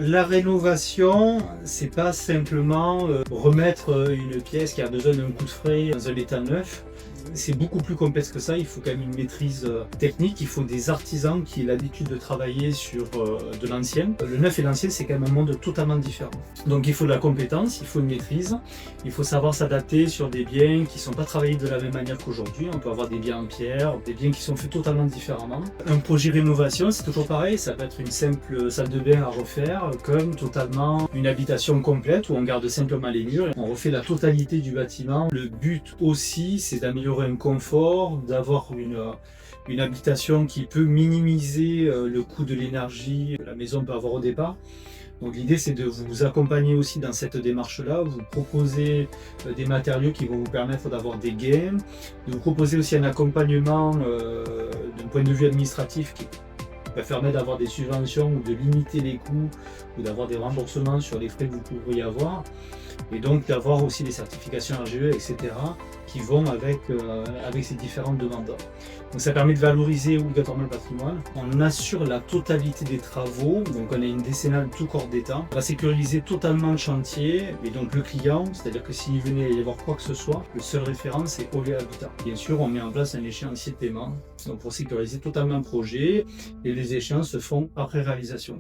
La rénovation, c'est pas simplement remettre une pièce qui a besoin d'un coup de frais dans un état neuf. C'est beaucoup plus complexe que ça, il faut quand même une maîtrise technique, il faut des artisans qui aient l'habitude de travailler sur de l'ancien. Le neuf et l'ancien, c'est quand même un monde totalement différent. Donc il faut de la compétence, il faut une maîtrise, il faut savoir s'adapter sur des biens qui ne sont pas travaillés de la même manière qu'aujourd'hui. On peut avoir des biens en pierre, des biens qui sont faits totalement différemment. Un projet rénovation, c'est toujours pareil, ça peut être une simple salle de bain à refaire, comme totalement une habitation complète où on garde simplement les murs, on refait la totalité du bâtiment. Le but aussi, c'est d'améliorer un confort, d'avoir une habitation qui peut minimiser le coût de l'énergie que la maison peut avoir au départ. Donc l'idée, c'est de vous accompagner aussi dans cette démarche-là, vous proposer des matériaux qui vont vous permettre d'avoir des gains, de vous proposer aussi un accompagnement d'un point de vue administratif qui va permettre d'avoir des subventions ou de limiter les coûts ou d'avoir des remboursements sur les frais que vous pourriez avoir, et donc d'avoir aussi des certifications RGE, etc., qui vont avec ces différentes demandes. Donc ça permet de valoriser obligatoirement le patrimoine. On assure la totalité des travaux, donc on a une décennale tout corps d'État. On va sécuriser totalement le chantier, et donc le client, c'est-à-dire que s'il venait y avoir quoi que ce soit, le seul référent c'est Olé Habitat. Bien sûr, on met en place un échéancier de paiement, donc pour sécuriser totalement le projet, et les échéances se font après réalisation.